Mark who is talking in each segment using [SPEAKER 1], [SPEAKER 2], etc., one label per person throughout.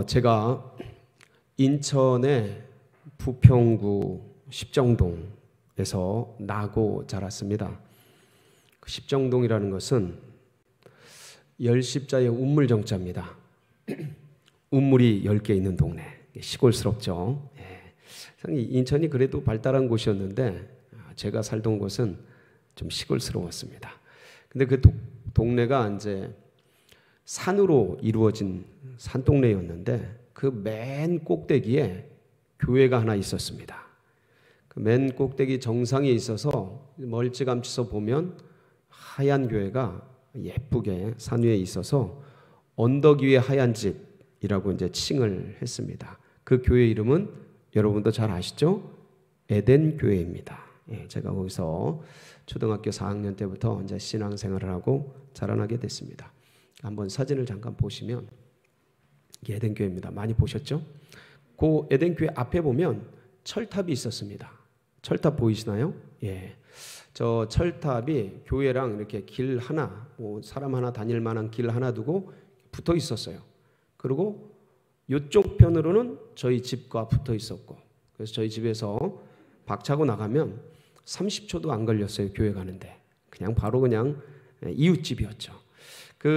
[SPEAKER 1] 제가 인천의 부평구 십정동에서 나고 자랐습니다. 십정동이라는 것은 열십자의 운물정자입니다. 운물이 10개 있는 동네. 시골스럽죠. 인천이 그래도 발달한 곳이었는데 제가 살던 곳은 좀 시골스러웠습니다. 근데 그 동네가 이제 산으로 이루어진 산동네였는데 그 맨 꼭대기에 교회가 하나 있었습니다. 그 맨 꼭대기 정상에 있어서 멀찌감치서 보면 하얀 교회가 예쁘게 산 위에 있어서 언덕 위에 하얀 집이라고 이제 칭을 했습니다. 그 교회 이름은 여러분도 잘 아시죠? 에덴 교회입니다. 제가 거기서 초등학교 4학년 때부터 이제 신앙생활을 하고 자라나게 됐습니다. 한번 사진을 잠깐 보시면 에덴 교회입니다. 많이 보셨죠? 그 에덴 교회 앞에 보면 철탑이 있었습니다. 철탑 보이시나요? 예. 저 철탑이 교회랑 이렇게 길 하나, 사람 하나 다닐 만한 길 하나 두고 붙어 있었어요. 그리고 이쪽 편으로는 저희 집과 붙어 있었고, 그래서 저희 집에서 박차고 나가면 30초도 안 걸렸어요. 교회 가는데. 그냥 이웃집이었죠.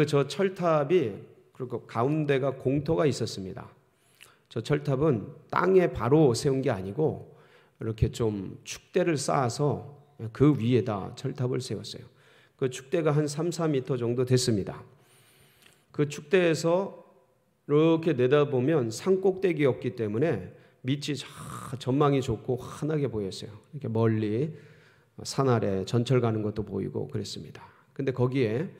[SPEAKER 1] 저 철탑이, 그리고 가운데가 공터가 있었습니다. 저 철탑은 땅에 바로 세운 게 아니고 이렇게 좀 축대를 쌓아서 그 위에다 철탑을 세웠어요. 그 축대가 한 3, 4m 정도 됐습니다. 그 축대에서 이렇게 내다보면 산 꼭대기였기 때문에 밑이 전망이 좋고 환하게 보였어요. 이렇게 멀리 산 아래 전철 가는 것도 보이고 그랬습니다. 근데 거기에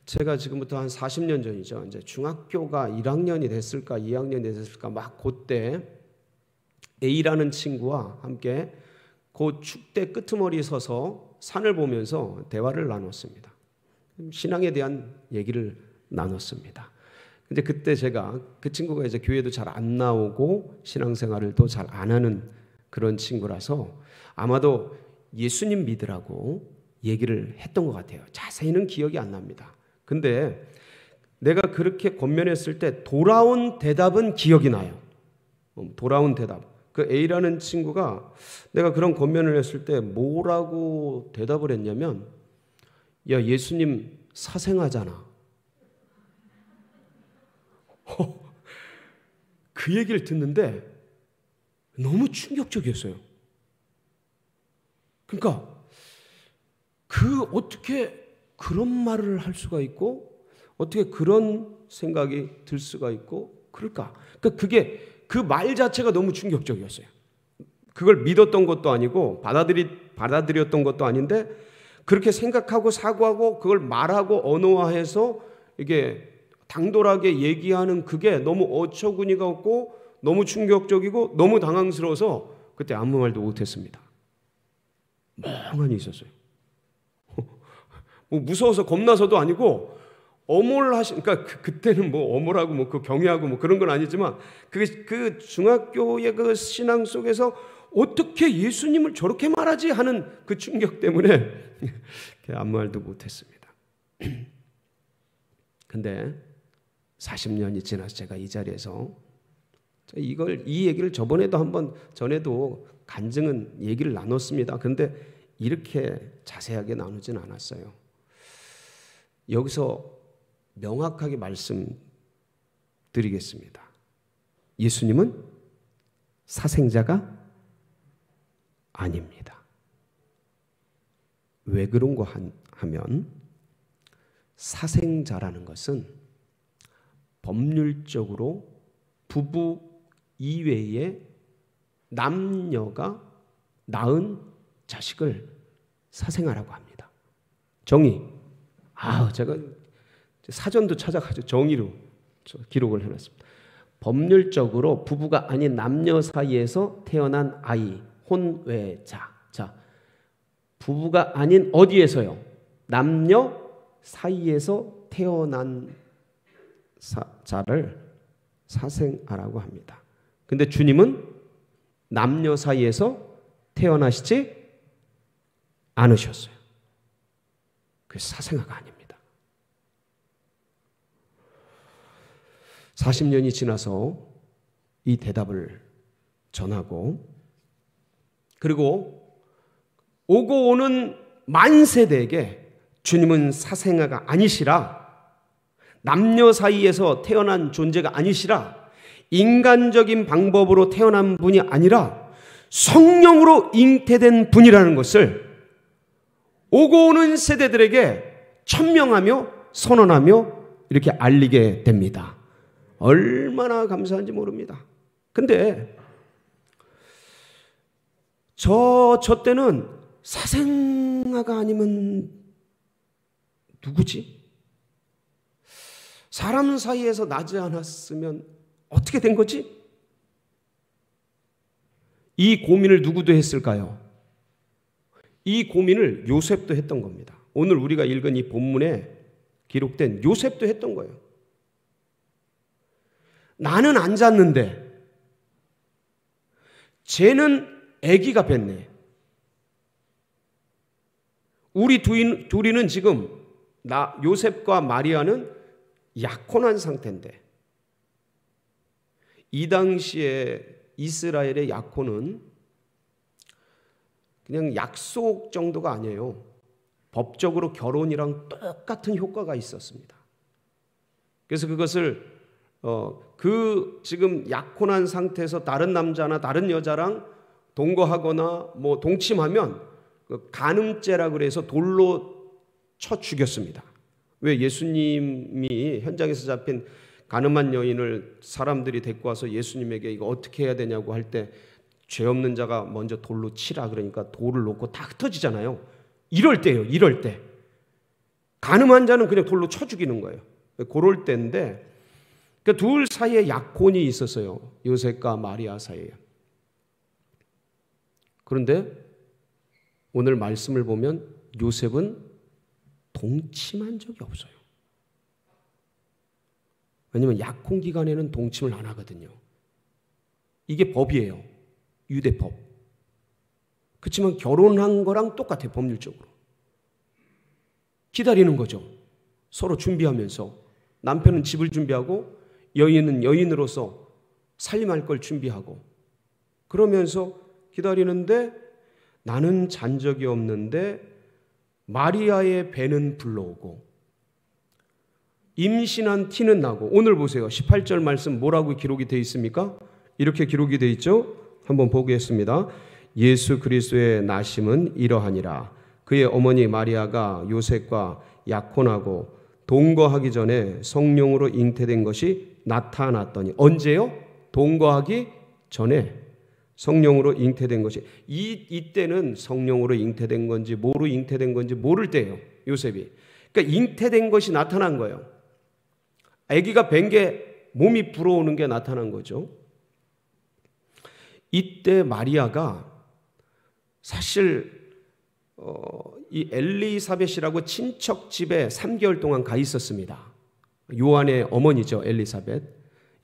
[SPEAKER 1] 제가 지금부터 한 40년 전이죠. 이제 중학교가 1학년이 됐을까 2학년이 됐을까 막 그때 A라는 친구와 함께 그 축대 끄트머리에 서서 산을 보면서 대화를 나눴습니다. 신앙에 대한 얘기를 나눴습니다. 근데 그때 제가 그 친구가 이제 교회도 잘 안 나오고 신앙생활을 또 잘 안 하는 그런 친구라서 아마도 예수님 믿으라고 얘기를 했던 것 같아요. 자세히는 기억이 안 납니다. 근데 내가 그렇게 권면했을 때 돌아온 대답은 기억이 나요. 돌아온 대답. 그 A라는 친구가 내가 그런 권면을 했을 때 뭐라고 대답을 했냐면, 야, 예수님 사생아잖아. 그 얘기를 듣는데 너무 충격적이었어요. 그러니까 어떻게 그런 말을 할 수가 있고 어떻게 그런 생각이 들 수가 있고 그럴까? 그러니까 그 말 자체가 너무 충격적이었어요. 그걸 믿었던 것도 아니고 받아들였던 것도 아닌데 그렇게 생각하고 사고하고 그걸 말하고 언어화해서 이게 당돌하게 얘기하는 그게 너무 어처구니가 없고 너무 충격적이고 너무 당황스러워서 그때 아무 말도 못했습니다. 멍하니 있었어요. 뭐 무서워서 겁나서도 아니고 그러니까 그때는 뭐 어몰하고 뭐 그 경외하고 뭐 그런 건 아니지만 그 중학교의 그 신앙 속에서 어떻게 예수님을 저렇게 말하지 하는 그 충격 때문에 아무 말도 못했습니다. 근데 40년이 지나서 제가 이 자리에서 이 얘기를 전에도 간증은 얘기를 나눴습니다. 근데 이렇게 자세하게 나누진 않았어요. 여기서 명확하게 말씀드리겠습니다. 예수님은 사생자가 아닙니다. 왜 그런 거 하면 사생자라는 것은 법률적으로 부부 이외에 남녀가 낳은 자식을 사생아라고 합니다. 정의. 제가 사전도 찾아가지고 정의로 기록을 해놨습니다. 법률적으로 부부가 아닌 남녀 사이에서 태어난 아이, 혼외자. 자, 부부가 아닌 어디에서요? 남녀 사이에서 태어난 자를 사생아라고 합니다. 근데 주님은 남녀 사이에서 태어나시지 않으셨어요. 그래서 사생아가 아닙니다. 40년이 지나서 이 대답을 전하고, 그리고 오고 오는 만세대에게 주님은 사생아가 아니시라, 남녀 사이에서 태어난 존재가 아니시라, 인간적인 방법으로 태어난 분이 아니라 성령으로 잉태된 분이라는 것을 오고 오는 세대들에게 천명하며 선언하며 이렇게 알리게 됩니다. 얼마나 감사한지 모릅니다. 근데 저 때는 사생아가 아니면 누구지? 사람 사이에서 나지 않았으면 어떻게 된 거지? 이 고민을 누구도 했을까요? 이 고민을 요셉도 했던 겁니다. 오늘 우리가 읽은 이 본문에 기록된 요셉도 했던 거예요. 나는 안 잤는데 쟤는 아기가 뱄네. 우리 둘이는 지금 요셉과 마리아는 약혼한 상태인데, 이 당시에 이스라엘의 약혼은 그냥 약속 정도가 아니에요. 법적으로 결혼이랑 똑같은 효과가 있었습니다. 그래서 그것을 지금 약혼한 상태에서 다른 남자나 다른 여자랑 동거하거나 뭐 동침하면 간음죄라 그래서 돌로 쳐 죽였습니다. 왜? 예수님이 현장에서 잡힌 간음한 여인을 사람들이 데리고 와서 예수님에게 이거 어떻게 해야 되냐고 할 때 죄 없는 자가 먼저 돌로 치라 그러니까 돌을 놓고 다 흩어지잖아요. 이럴 때예요. 이럴 때. 간음한 자는 그냥 돌로 쳐 죽이는 거예요. 그럴 때인데 그 둘 사이에 약혼이 있었어요. 요셉과 마리아 사이에. 그런데 오늘 말씀을 보면 요셉은 동침한 적이 없어요. 왜냐하면 약혼 기간에는 동침을 안 하거든요. 이게 법이에요. 유대법. 그렇지만 결혼한 거랑 똑같아요. 법률적으로. 기다리는 거죠. 서로 준비하면서. 남편은 집을 준비하고 여인은 여인으로서 살림할 걸 준비하고 그러면서 기다리는데 나는 잔 적이 없는데 마리아의 배는 불러오고 임신한 티는 나고. 오늘 보세요. 18절 말씀 뭐라고 기록이 되어 있습니까? 이렇게 기록이 되어 있죠. 한번 보겠습니다. 예수 그리스도의 나심은 이러하니라. 그의 어머니 마리아가 요셉과 약혼하고 동거하기 전에 성령으로 잉태된 것이 나타났더니. 언제요? 동거하기 전에 성령으로 잉태된 것이. 이때는 성령으로 잉태된 건지 뭐로 잉태된 건지 모를 때예요. 요셉이. 그러니까 잉태된 것이 나타난 거예요. 아기가 뵌 게 몸이 불어오는 게 나타난 거죠. 이때 마리아가 사실 이 엘리사벳이라고 친척 집에 3개월 동안 가 있었습니다. 요한의 어머니죠, 엘리사벳.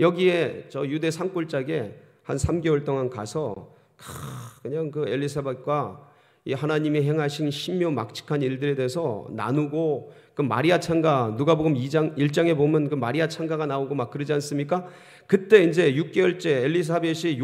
[SPEAKER 1] 여기에 저 유대 산골짜기에 한 3개월 동안 가서 그냥 그 엘리사벳과 이 하나님이 행하신 신묘막측한 일들에 대해서 나누고, 그 마리아 창가, 누가복음 1장에 보면 그 마리아 창가가 나오고 막 그러지 않습니까? 그때 이제 6개월째 엘리사벳이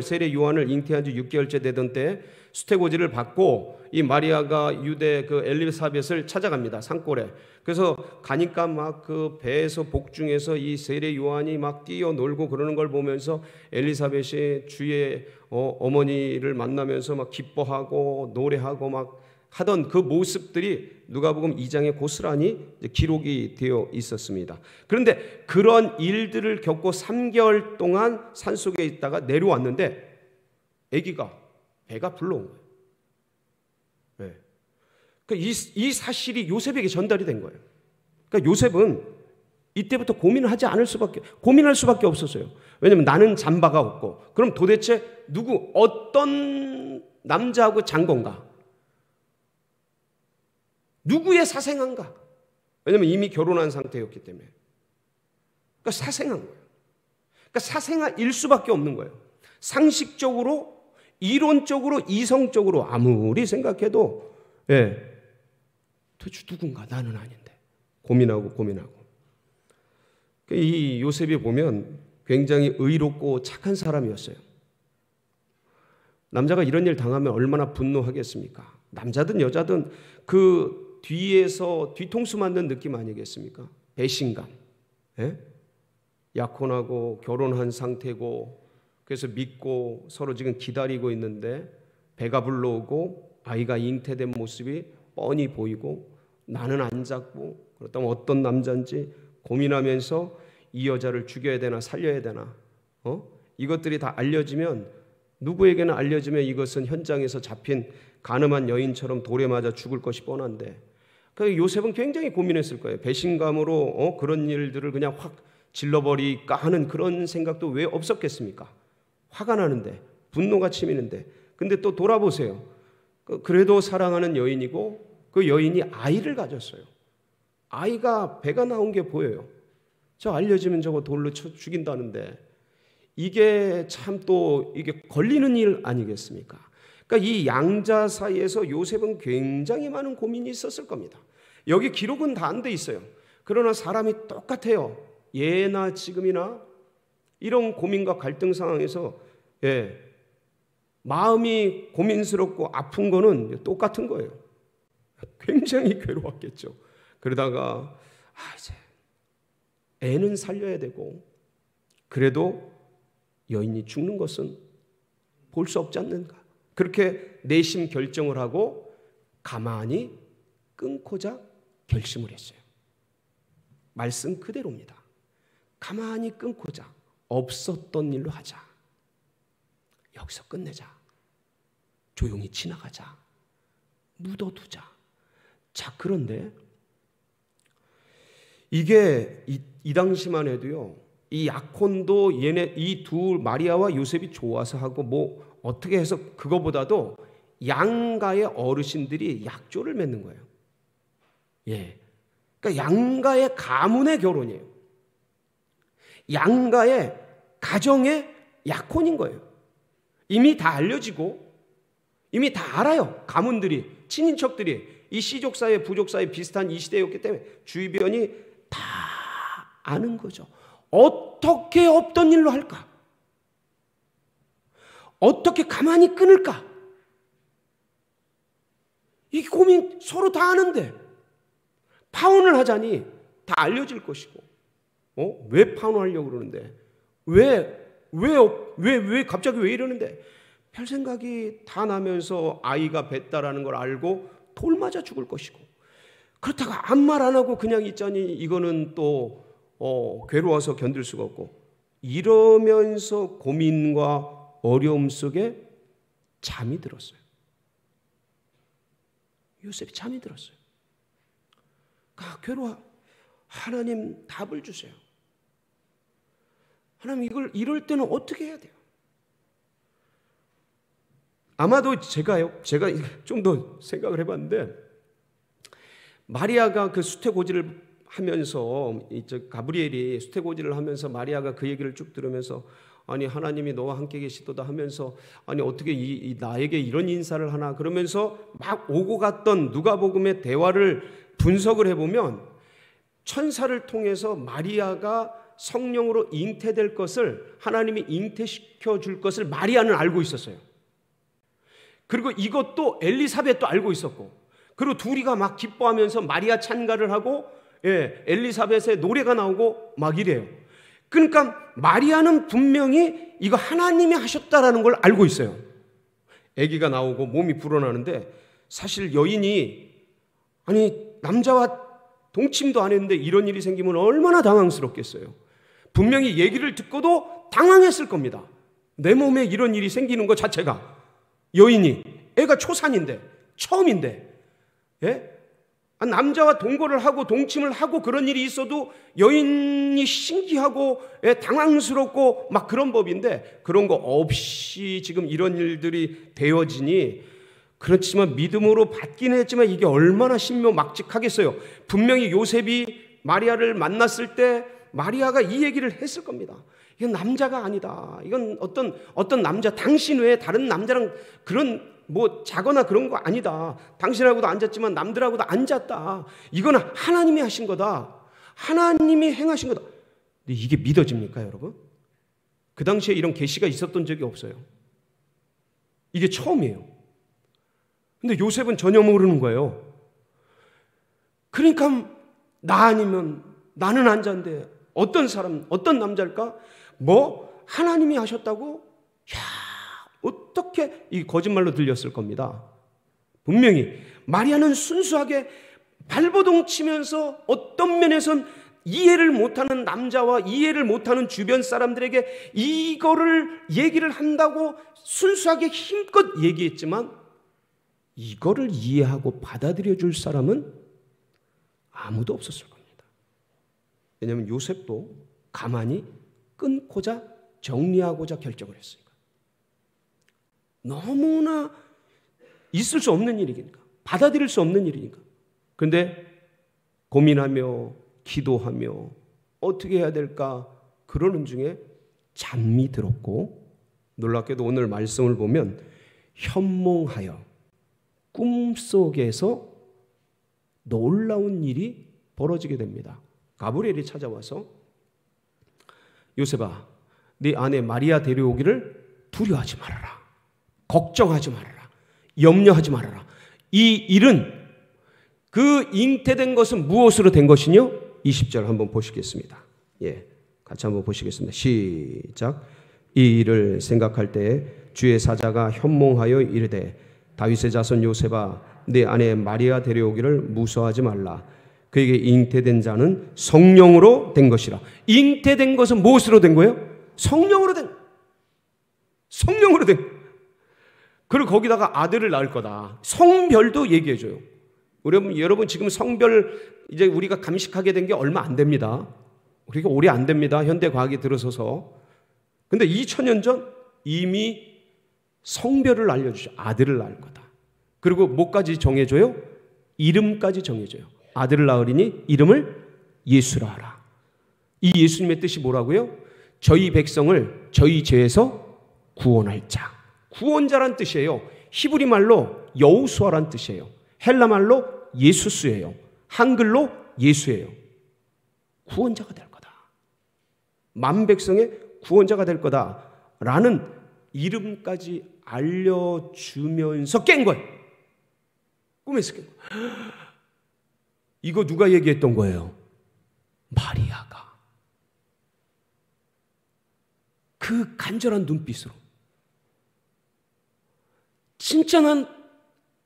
[SPEAKER 1] 세례 요한을 잉태한 지 6개월째 되던 때 수태고지를 받고 이 마리아가 유대 그 엘리사벳을 찾아갑니다. 산골에. 그래서 가니까 막 그 배에서 복중에서 이 세례 요한이 막 뛰어놀고 그러는 걸 보면서 엘리사벳이 주의 어머니를 만나면서 막 기뻐하고 노래하고 막 하던 그 모습들이 누가복음 2장에 고스란히 기록이 되어 있었습니다. 그런데 그런 일들을 겪고 3개월 동안 산속에 있다가 내려왔는데 아기가 배가 불러온 거예요. 네. 그러니까 이 사실이 요셉에게 전달이 된 거예요. 그러니까 요셉은 이때부터 고민할 수밖에 없었어요. 왜냐하면 나는 잠바가 없고, 그럼 도대체 어떤 남자하고 잔 건가? 누구의 사생아인가? 왜냐하면 이미 결혼한 상태였기 때문에. 그러니까 사생아인 거예요. 그러니까 사생아일 수밖에 없는 거예요. 상식적으로, 이론적으로, 이성적으로 아무리 생각해도 도대체 누군가? 나는 아닌데. 고민하고. 이 요셉이 보면 굉장히 의롭고 착한 사람이었어요. 남자가 이런 일 당하면 얼마나 분노하겠습니까? 남자든 여자든 그 뒤에서 뒤통수 맞는 느낌 아니겠습니까? 배신감. 예? 약혼하고 결혼한 상태고 그래서 믿고 서로 지금 기다리고 있는데 배가 불러오고 아이가 잉태된 모습이 뻔히 보이고 나는 안 잡고 그렇다면 어떤 남자인지 고민하면서 이 여자를 죽여야 되나 살려야 되나 이것들이 다 알려지면 누구에게나 알려지면 이것은 현장에서 잡힌 가늠한 여인처럼 돌에 맞아 죽을 것이 뻔한데 그 요셉은 굉장히 고민했을 거예요. 배신감으로 그런 일들을 그냥 확 질러버릴까 하는 그런 생각도 왜 없었겠습니까? 화가 나는데 분노가 치미는데 근데 또 돌아보세요. 그래도 사랑하는 여인이고 그 여인이 아이를 가졌어요. 아이가 배가 나온 게 보여요. 저 알려지면 저거 돌로 쳐 죽인다는데 이게 참 또 이게 걸리는 일 아니겠습니까? 그러니까 이 양자 사이에서 요셉은 굉장히 많은 고민이 있었을 겁니다. 여기 기록은 다 안 돼 있어요. 그러나 사람이 똑같아요. 예나 지금이나 이런 고민과 갈등 상황에서 마음이 고민스럽고 아픈 거는 똑같은 거예요. 굉장히 괴로웠겠죠. 그러다가 이제 애는 살려야 되고 그래도 여인이 죽는 것은 볼 수 없지 않는가. 그렇게 내심 결정을 하고 가만히 끊고자 결심을 했어요. 말씀 그대로입니다. 가만히 끊고자 없었던 일로 하자. 여기서 끝내자. 조용히 지나가자. 묻어두자. 자, 그런데 이게 이 당시만 해도요. 이 약혼도 이 두 마리아와 요셉이 좋아서 하고 뭐 어떻게 해서 그거보다도 양가의 어르신들이 약조를 맺는 거예요. 그러니까 양가의 가문의 결혼이에요. 양가의 가정의 약혼인 거예요. 이미 다 알려지고 이미 다 알아요. 가문들이 친인척들이 이 시족 사회 부족 사회 비슷한 이 시대였기 때문에 주변이 다 아는 거죠. 어떻게 없던 일로 할까? 어떻게 가만히 끊을까? 이 고민 서로 다 아는데 파혼을 하자니 다 알려질 것이고 왜 파혼하려고 그러는데 왜 갑자기 왜 이러는데 별 생각이 다 나면서 아이가 뱄다라는 걸 알고 돌 맞아 죽을 것이고 그렇다가 아무 말 안 하고 그냥 있자니 이거는 또 괴로워서 견딜 수가 없고 이러면서 고민과 어려움 속에 잠이 들었어요. 요셉이 잠이 들었어요. 괴로워. 하나님 답을 주세요. 하나님 이럴 때는 어떻게 해야 돼요? 아마도 제가 좀 더 생각을 해봤는데 마리아가 그 수태고지를 하면서 가브리엘이 수태고지를 하면서 마리아가 그 얘기를 쭉 들으면서 아니 하나님이 너와 함께 계시도다 하면서 아니 어떻게 나에게 이런 인사를 하나 그러면서 막 오고 갔던 누가복음의 대화를 분석을 해보면 천사를 통해서 마리아가 성령으로 잉태될 것을 하나님이 잉태시켜 줄 것을 마리아는 알고 있었어요. 그리고 이것도 엘리사벳도 알고 있었고 그리고 둘이가 막 기뻐하면서 마리아 찬가를 하고 엘리사벳의 노래가 나오고 막 이래요. 그러니까 마리아는 분명히 이거 하나님이 하셨다라는 걸 알고 있어요. 아기가 나오고 몸이 불어나는데 사실 여인이 아니 남자와 동침도 안 했는데 이런 일이 생기면 얼마나 당황스럽겠어요. 분명히 얘기를 듣고도 당황했을 겁니다. 내 몸에 이런 일이 생기는 것 자체가 여인이 애가 초산인데 처음인데 남자와 동거를 하고 동침을 하고 그런 일이 있어도 여인이 신기하고 당황스럽고 막 그런 법인데 그런 거 없이 지금 이런 일들이 되어지니 그렇지만 믿음으로 받긴 했지만 이게 얼마나 신묘막직하겠어요. 분명히 요셉이 마리아를 만났을 때 마리아가 이 얘기를 했을 겁니다. 이건 남자가 아니다. 이건 어떤 남자 당신 외에 다른 남자랑 그런 뭐 자거나 그런 거 아니다. 당신하고도 앉았지만 남들하고도 앉았다. 이건 하나님이 하신 거다. 하나님이 행하신 거다. 근데 이게 믿어집니까, 여러분? 그 당시에 이런 계시가 있었던 적이 없어요. 이게 처음이에요. 근데 요셉은 전혀 모르는 거예요. 그러니까 나 아니면 나는 안자인데 어떤 사람, 어떤 남자일까? 뭐 하나님이 하셨다고? 야, 어떻게 이 거짓말로 들렸을 겁니다. 분명히 마리아는 순수하게 발버둥 치면서 어떤 면에선 이해를 못하는 남자와 이해를 못하는 주변 사람들에게 이거를 얘기를 한다고 순수하게 힘껏 얘기했지만 이거를 이해하고 받아들여 줄 사람은 아무도 없었을 겁니다. 왜냐하면 요셉도 가만히 끊고자 정리하고자 결정을 했으니까. 너무나 있을 수 없는 일이니까. 받아들일 수 없는 일이니까. 그런데 고민하며 기도하며 어떻게 해야 될까 그러는 중에 잠이 들었고, 놀랍게도 오늘 말씀을 보면 현몽하여 꿈속에서 놀라운 일이 벌어지게 됩니다. 가브리엘이 찾아와서 요셉아, 네 아내 마리아 데려오기를 두려워하지 말아라. 걱정하지 말아라. 염려하지 말아라. 이 일은 그 잉태된 것은 무엇으로 된 것이뇨? 20절 한번 보시겠습니다. 예, 같이 한번 보시겠습니다. 시작. 이 일을 생각할 때에 주의 사자가 현몽하여 이르되 다윗의 자손 요셉아, 네 아내 마리아 데려오기를 무서워하지 말라. 그에게 잉태된 자는 성령으로 된 것이라. 잉태된 것은 무엇으로 된 거예요? 성령으로 된. 성령으로 된. 그리고 거기다가 아들을 낳을 거다. 성별도 얘기해줘요. 여러분 지금 성별 이제 우리가 감식하게 된 게 얼마 안 됩니다. 그러니까 오래 안 됩니다. 현대 과학이 들어서서. 근데 2000년 전 이미 성별을 알려주죠. 아들을 낳을 거다. 그리고 뭐까지 정해줘요? 이름까지 정해줘요. 아들을 낳으리니 이름을 예수라 하라. 이 예수님의 뜻이 뭐라고요? 저희 백성을 저희 죄에서 구원할 자. 구원자란 뜻이에요. 히브리 말로 여호수아란 뜻이에요. 헬라 말로 예수스예요. 한글로 예수예요. 구원자가 될 거다. 만 백성의 구원자가 될 거다라는 이름까지 알려주면서 깬 거예요. 꿈에서 깬 거예요. 이거 누가 얘기했던 거예요? 마리아가. 그 간절한 눈빛으로 진짜 난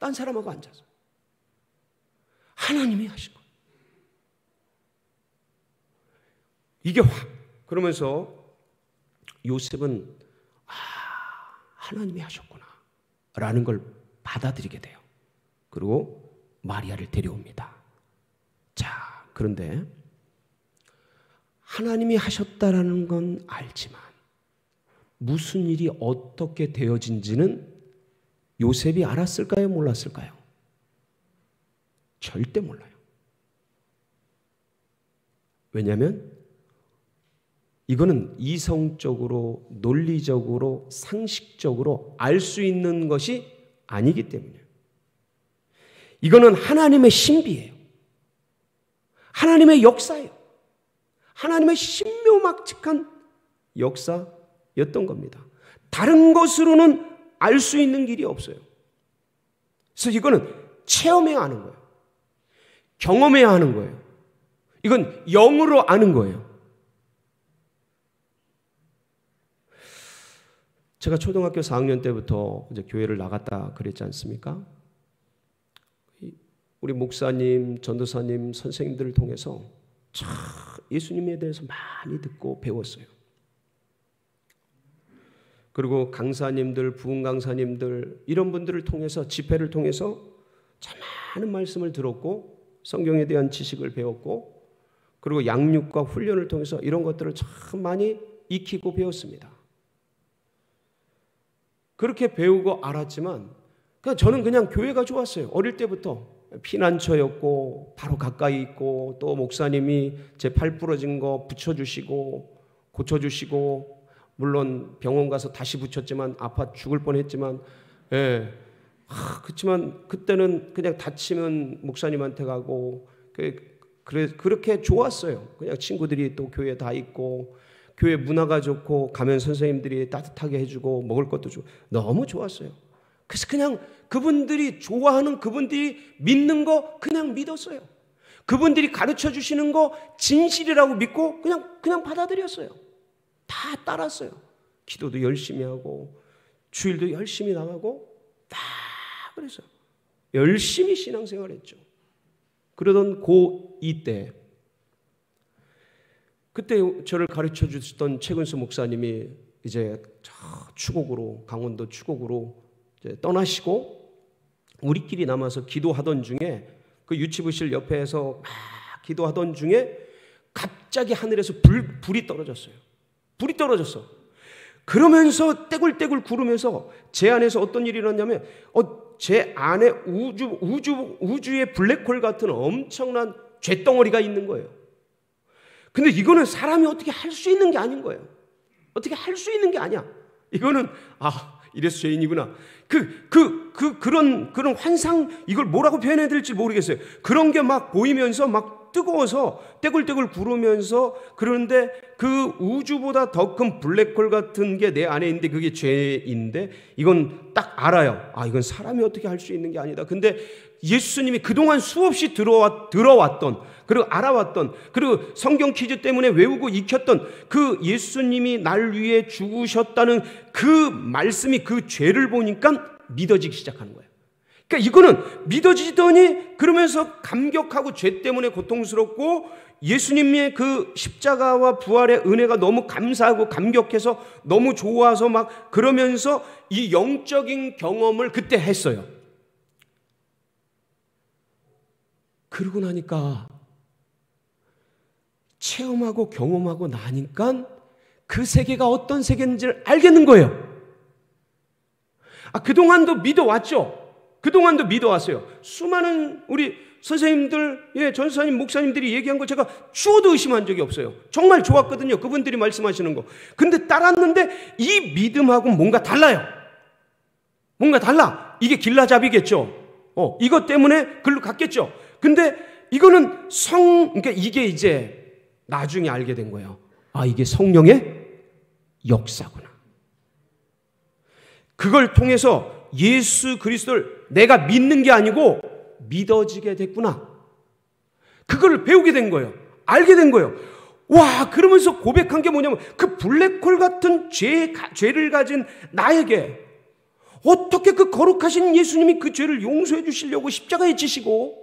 [SPEAKER 1] 딴 사람하고 앉아서 하나님이 하신 거예요. 이게 확 그러면서 요셉은 하나님이 하셨구나 라는 걸 받아들이게 돼요. 그리고 마리아를 데려옵니다. 자, 그런데 하나님이 하셨다라는 건 알지만 무슨 일이 어떻게 되어진지는 요셉이 알았을까요? 몰랐을까요? 절대 몰라요. 왜냐하면 이거는 이성적으로, 논리적으로, 상식적으로 알 수 있는 것이 아니기 때문이에요. 이거는 하나님의 신비예요. 하나님의 역사예요. 하나님의 신묘막측한 역사였던 겁니다. 다른 것으로는 알 수 있는 길이 없어요. 그래서 이거는 체험해야 하는 거예요. 경험해야 하는 거예요. 이건 영으로 아는 거예요. 제가 초등학교 4학년 때부터 이제 교회를 나갔다 그랬지 않습니까? 우리 목사님, 전도사님, 선생님들을 통해서 참 예수님에 대해서 많이 듣고 배웠어요. 그리고 강사님들, 부흥 강사님들 이런 분들을 통해서 집회를 통해서 참 많은 말씀을 들었고 성경에 대한 지식을 배웠고 그리고 양육과 훈련을 통해서 이런 것들을 참 많이 익히고 배웠습니다. 그렇게 배우고 알았지만 저는 그냥 교회가 좋았어요. 어릴 때부터 피난처였고 바로 가까이 있고 또 목사님이 제 팔 부러진 거 붙여주시고 고쳐주시고 물론 병원 가서 다시 붙였지만 아파 죽을 뻔했지만 그렇지만 그때는 그냥 다치면 목사님한테 가고 그렇게 좋았어요. 그냥 친구들이 또 교회 다 있고 교회 문화가 좋고 가면 선생님들이 따뜻하게 해주고 먹을 것도 주고 너무 좋았어요. 그래서 그냥 그분들이 좋아하는, 그분들이 믿는 거 그냥 믿었어요. 그분들이 가르쳐 주시는 거 진실이라고 믿고 그냥 받아들였어요. 다 따랐어요. 기도도 열심히 하고 주일도 열심히 나가고 다 그랬어요. 열심히 신앙생활했죠. 그러던 고2 때 그때 저를 가르쳐 주셨던 최근수 목사님이 이제 추곡으로, 강원도 추곡으로 이제 떠나시고 우리끼리 남아서 기도하던 중에 그 유치부실 옆에서 막 기도하던 중에 갑자기 하늘에서 불이 떨어졌어요. 불이 떨어졌어. 그러면서 떼굴떼굴 구르면서 제 안에서 어떤 일이 일어났냐면 제 안에 우주의 블랙홀 같은 엄청난 쇳덩어리가 있는 거예요. 근데 이거는 사람이 어떻게 할 수 있는 게 아닌 거예요. 어떻게 할 수 있는 게 아니야. 이거는 이래서 죄인이구나. 그런 환상, 이걸 뭐라고 표현해야 될지 모르겠어요. 그런 게 막 보이면서 막 뜨거워서 떼굴떼굴 구르면서, 그런데 그 우주보다 더 큰 블랙홀 같은 게 내 안에 있는데 그게 죄인데, 이건 딱 알아요. 이건 사람이 어떻게 할 수 있는 게 아니다. 근데 예수님이 그동안 수없이 들어왔던, 그리고 알아왔던, 그리고 성경 퀴즈 때문에 외우고 익혔던 그 예수님이 날 위해 죽으셨다는 그 말씀이, 그 죄를 보니까 믿어지기 시작하는 거예요. 그러니까 이거는 믿어지더니 그러면서 감격하고, 죄 때문에 고통스럽고 예수님의 그 십자가와 부활의 은혜가 너무 감사하고 감격해서 너무 좋아서 막 그러면서 이 영적인 경험을 그때 했어요. 그러고 나니까, 체험하고 경험하고 나니까 그 세계가 어떤 세계인지를 알겠는 거예요. 그동안도 믿어왔죠. 그동안도 믿어왔어요. 수많은 우리 선생님들, 전사님, 목사님들이 얘기한 거 제가 추워도 의심한 적이 없어요. 정말 좋았거든요. 그분들이 말씀하시는 거. 근데 따랐는데 이 믿음하고 뭔가 달라요. 뭔가 달라. 이게 길라잡이겠죠. 이것 때문에 글로 갔겠죠. 근데 이거는 그러니까 이게 이제 나중에 알게 된 거예요. 이게 성령의 역사구나. 그걸 통해서 예수 그리스도를 내가 믿는 게 아니고 믿어지게 됐구나. 그걸 배우게 된 거예요. 알게 된 거예요. 와, 그러면서 고백한 게 뭐냐면, 그 블랙홀 같은 죄를 가진 나에게 어떻게 그 거룩하신 예수님이 그 죄를 용서해 주시려고 십자가에 지시고,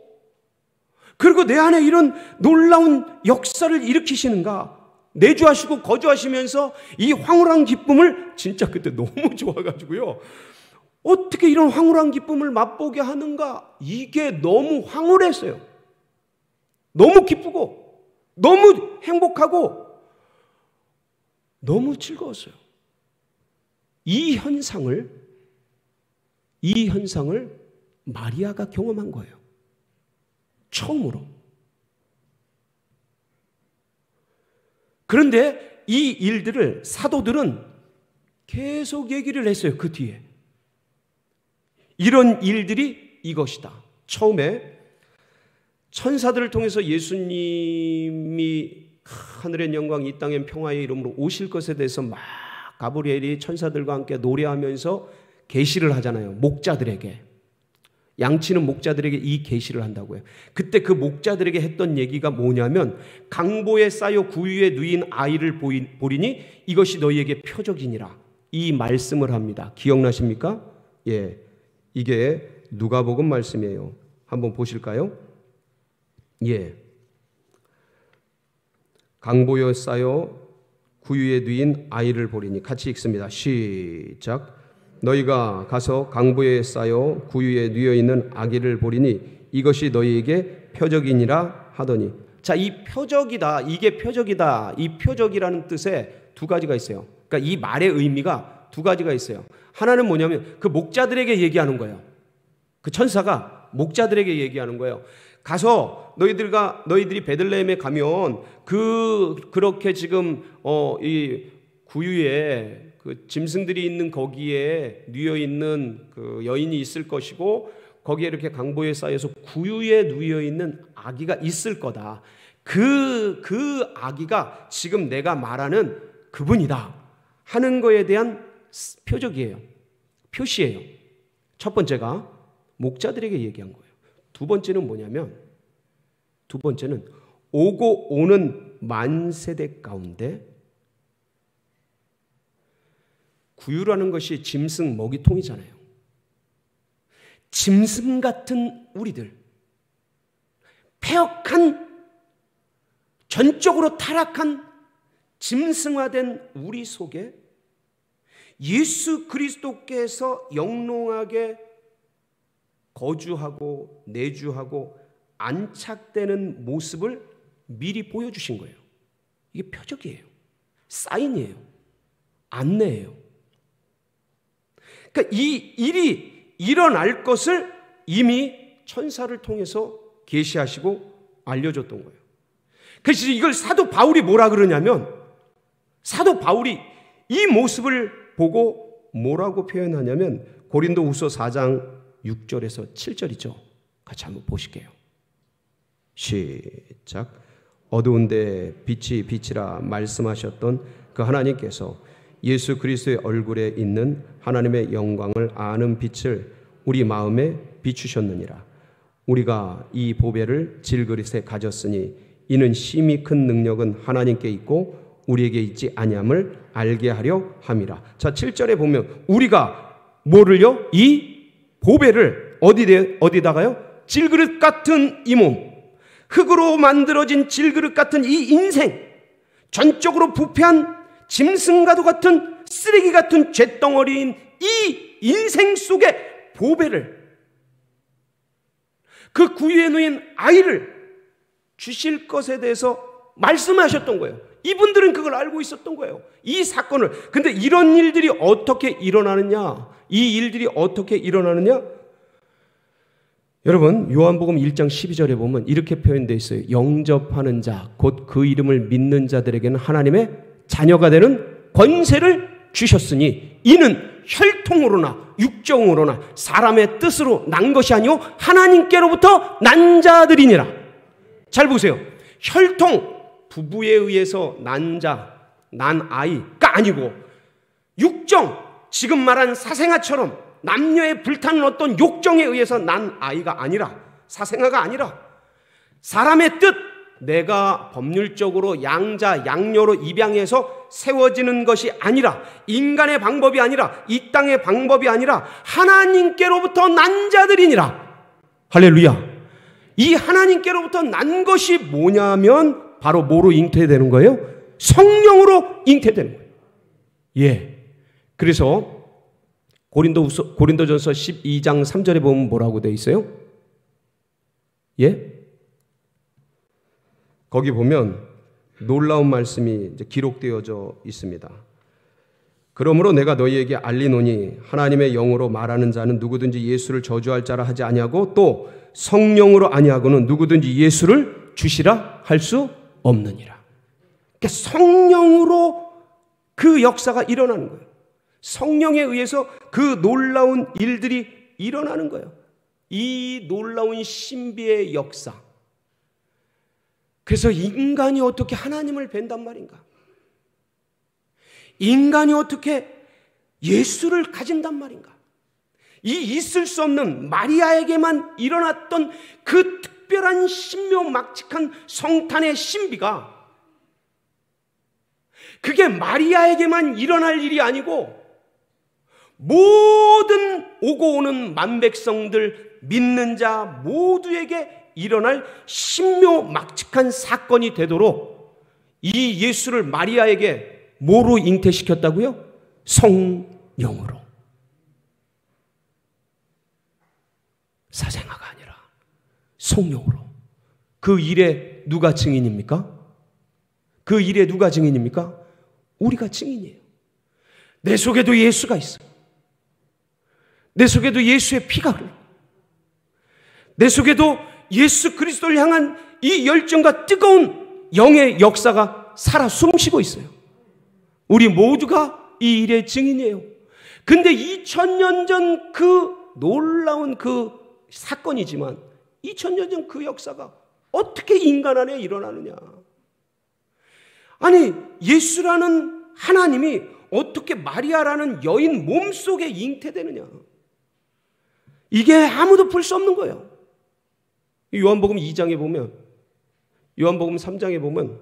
[SPEAKER 1] 그리고 내 안에 이런 놀라운 역사를 일으키시는가. 내주하시고 거주하시면서 이 황홀한 기쁨을, 진짜 그때 너무 좋아가지고요, 어떻게 이런 황홀한 기쁨을 맛보게 하는가. 이게 너무 황홀했어요. 너무 기쁘고 너무 행복하고 너무 즐거웠어요. 이 현상을 마리아가 경험한 거예요. 처음으로. 그런데 이 일들을 사도들은 계속 얘기를 했어요. 그 뒤에 이런 일들이 이것이다. 처음에 천사들을 통해서 예수님이 하늘의 영광 이 땅엔 평화의 이름으로 오실 것에 대해서 막 가브리엘이 천사들과 함께 노래하면서 계시를 하잖아요. 목자들에게, 양치는 목자들에게 이 계시를 한다고요. 그때 그 목자들에게 했던 얘기가 뭐냐면, 강보에 쌓여 구유에 누인 아이를 보리니 이것이 너희에게 표적이니라. 이 말씀을 합니다. 기억나십니까? 예, 이게 누가복음 말씀이에요. 한번 보실까요? 예, 강보에 쌓여 구유에 누인 아이를 보리니, 같이 읽습니다. 시작. 너희가 가서 강보에 쌓여 구유에 누여 있는 아기를 보리니 이것이 너희에게 표적이니라 하더니. 자, 이 표적이다, 이게 표적이다, 이 표적이라는 뜻에 두 가지가 있어요. 그러니까 이 말의 의미가 두 가지가 있어요. 하나는 뭐냐면 그 목자들에게 얘기하는 거예요. 그 천사가 목자들에게 얘기하는 거예요. 가서 너희들이 베들레헴에 가면 그렇게 지금 이 구유에 그 짐승들이 있는 거기에 누여 있는 그 여인이 있을 것이고, 거기에 이렇게 강보에 쌓여서 구유에 누워 있는 아기가 있을 거다. 그 아기가 지금 내가 말하는 그분이다 하는 거에 대한 표적이에요. 표시예요. 첫 번째가 목자들에게 얘기한 거예요. 두 번째는 뭐냐면, 두 번째는 오고 오는 만세대 가운데 구유라는 것이 짐승 먹이통이잖아요. 짐승 같은 우리들, 폐역한, 전적으로 타락한 짐승화된 우리 속에 예수 그리스도께서 영롱하게 거주하고 내주하고 안착되는 모습을 미리 보여주신 거예요. 이게 표적이에요. 사인이에요. 안내예요. 그러니까 이 일이 일어날 것을 이미 천사를 통해서 계시하시고 알려줬던 거예요. 그래서 이걸 사도 바울이 뭐라 그러냐면, 사도 바울이 이 모습을 보고 뭐라고 표현하냐면 고린도후서 4장 6절에서 7절이죠. 같이 한번 보실게요. 시작. 어두운데 빛이 빛이라 말씀하셨던 그 하나님께서 예수 그리스도의 얼굴에 있는 하나님의 영광을 아는 빛을 우리 마음에 비추셨느니라. 우리가 이 보배를 질그릇에 가졌으니 이는 심히 큰 능력은 하나님께 있고 우리에게 있지 아니함을 알게 하려 함이라. 자, 7절에 보면 우리가 뭐를요? 이 보배를 어디다가요? 질그릇 같은 이 몸, 흙으로 만들어진 질그릇 같은 이 인생, 전적으로 부패한 짐승과도 같은 쓰레기 같은 잿덩어리인 이 인생 속에 보배를, 그 구유에 놓인 아이를 주실 것에 대해서 말씀하셨던 거예요. 이분들은 그걸 알고 있었던 거예요. 이 사건을. 근데 이런 일들이 어떻게 일어나느냐? 이 일들이 어떻게 일어나느냐? 여러분, 요한복음 1장 12절에 보면 이렇게 표현되어 있어요. 영접하는 자, 곧 그 이름을 믿는 자들에게는 하나님의 자녀가 되는 권세를 주셨으니 이는 혈통으로나 육정으로나 사람의 뜻으로 난 것이 아니요 하나님께로부터 난 자들이니라. 잘 보세요. 혈통, 부부에 의해서 난 자, 난 아이가 아니고, 육정, 지금 말한 사생아처럼 남녀의 불타는 어떤 욕정에 의해서 난 아이가 아니라, 사생아가 아니라 사람의 뜻, 내가 법률적으로 양자 양녀로 입양해서 세워지는 것이 아니라, 인간의 방법이 아니라, 이 땅의 방법이 아니라 하나님께로부터 난 자들이니라. 할렐루야. 이 하나님께로부터 난 것이 뭐냐면 바로 뭐로 잉태되는 거예요? 성령으로 잉태되는 거예요. 예. 그래서 고린도전서 12장 3절에 보면 뭐라고 되어 있어요? 예? 거기 보면 놀라운 말씀이 이제 기록되어져 있습니다. 그러므로 내가 너희에게 알리노니 하나님의 영으로 말하는 자는 누구든지 예수를 저주할 자라 하지 아니하고 또 성령으로 아니하고는 누구든지 예수를 주시라 할 수 없느니라. 그러니까 성령으로 그 역사가 일어나는 거예요. 성령에 의해서 그 놀라운 일들이 일어나는 거예요. 이 놀라운 신비의 역사. 그래서 인간이 어떻게 하나님을 뵌단 말인가? 인간이 어떻게 예수를 가진단 말인가? 이 있을 수 없는 마리아에게만 일어났던 그 특별한 신묘막측한 성탄의 신비가, 그게 마리아에게만 일어날 일이 아니고 모든 오고 오는 만백성들, 믿는 자 모두에게 일어날 신묘막측한 사건이 되도록 이 예수를 마리아에게 뭐로 잉태시켰다고요? 성령으로. 사생아가 아니라 성령으로. 그 일에 누가 증인입니까? 그 일에 누가 증인입니까? 우리가 증인이에요. 내 속에도 예수가 있어. 내 속에도 예수의 피가 흘러. 내 속에도 예수 그리스도를 향한 이 열정과 뜨거운 영의 역사가 살아 숨쉬고 있어요. 우리 모두가 이 일의 증인이에요. 근데 2000년 전 그 놀라운 그 사건이지만 2000년 전 그 역사가 어떻게 인간 안에 일어나느냐. 아니, 예수라는 하나님이 어떻게 마리아라는 여인 몸속에 잉태되느냐. 이게 아무도 풀 수 없는 거예요. 요한복음 2장에 보면, 요한복음 3장에 보면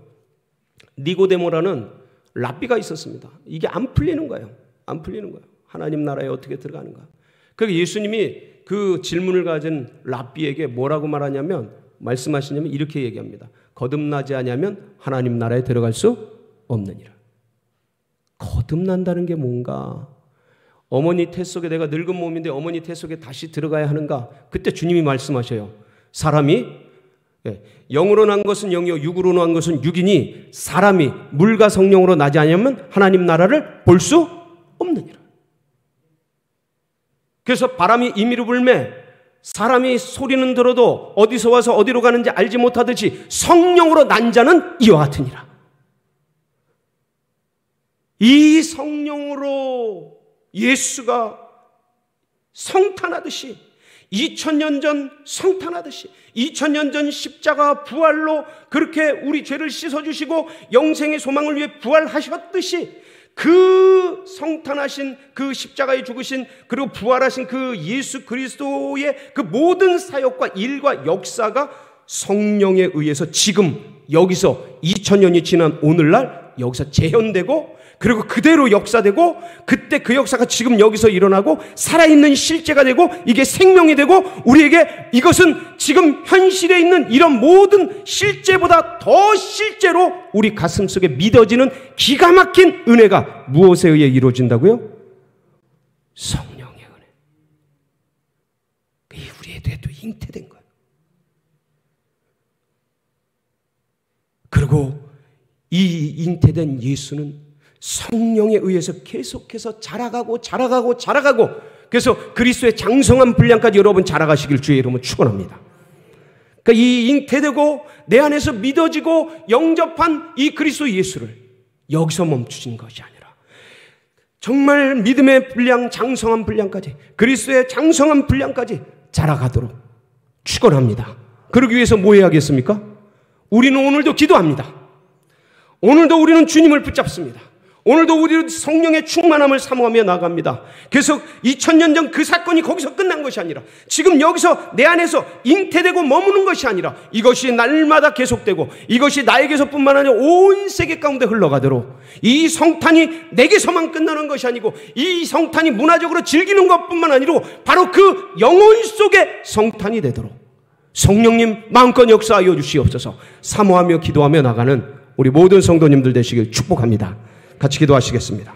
[SPEAKER 1] 니고데모라는 랍비가 있었습니다. 이게 안 풀리는 거예요. 안 풀리는 거예요. 하나님 나라에 어떻게 들어가는가. 그래서 예수님이 그 질문을 가진 랍비에게 뭐라고 말하냐면, 말씀하시냐면 이렇게 얘기합니다. 거듭나지 않으면 하나님 나라에 들어갈 수 없느니라. 거듭난다는 게 뭔가? 어머니 태 속에, 내가 늙은 몸인데 어머니 태 속에 다시 들어가야 하는가? 그때 주님이 말씀하셔요. 사람이 영으로 난 것은 영이요 육으로 난 것은 육이니 사람이 물과 성령으로 나지 않으면 하나님 나라를 볼 수 없느니라. 그래서 바람이 임의로 불매 사람이 소리는 들어도 어디서 와서 어디로 가는지 알지 못하듯이 성령으로 난 자는 이와 같으니라. 이 성령으로 예수가 성탄하듯이 2000년 전 성탄하듯이 2000년 전 십자가 부활로 그렇게 우리 죄를 씻어주시고 영생의 소망을 위해 부활하셨듯이 그 성탄하신 그 십자가에 죽으신 그리고 부활하신 그 예수 그리스도의 그 모든 사역과 일과 역사가 성령에 의해서 지금 여기서 2000년이 지난 오늘날 여기서 재현되고 그리고 그대로 역사되고 그때 그 역사가 지금 여기서 일어나고 살아있는 실제가 되고 이게 생명이 되고 우리에게 이것은 지금 현실에 있는 이런 모든 실제보다 더 실제로 우리 가슴속에 믿어지는 기가 막힌 은혜가 무엇에 의해 이루어진다고요? 성령의 은혜. 그게 우리의 뇌도 잉태된 거예요. 그리고 이 잉태된 예수는 성령에 의해서 계속해서 자라가고 그래서 그리스도의 장성한 분량까지 여러분 자라가시길 주의 이름으로 축원합니다. 그러니까 이 잉태되고 내 안에서 믿어지고 영접한 이 그리스도 예수를 여기서 멈추신 것이 아니라 정말 믿음의 분량, 장성한 분량까지 그리스도의 장성한 분량까지 자라가도록 축원합니다. 그러기 위해서 뭐 해야겠습니까? 우리는 오늘도 기도합니다. 오늘도 우리는 주님을 붙잡습니다. 오늘도 우리는 성령의 충만함을 사모하며 나갑니다. 그래서 2000년 전 그 사건이 거기서 끝난 것이 아니라 지금 여기서 내 안에서 잉태되고 머무는 것이 아니라 이것이 날마다 계속되고 이것이 나에게서뿐만 아니라 온 세계 가운데 흘러가도록 이 성탄이 내게서만 끝나는 것이 아니고 이 성탄이 문화적으로 즐기는 것뿐만 아니라 바로 그 영혼 속에 성탄이 되도록 성령님 마음껏 역사하여 주시옵소서. 사모하며 기도하며 나가는 우리 모든 성도님들 되시길 축복합니다. 같이 기도하시겠습니다.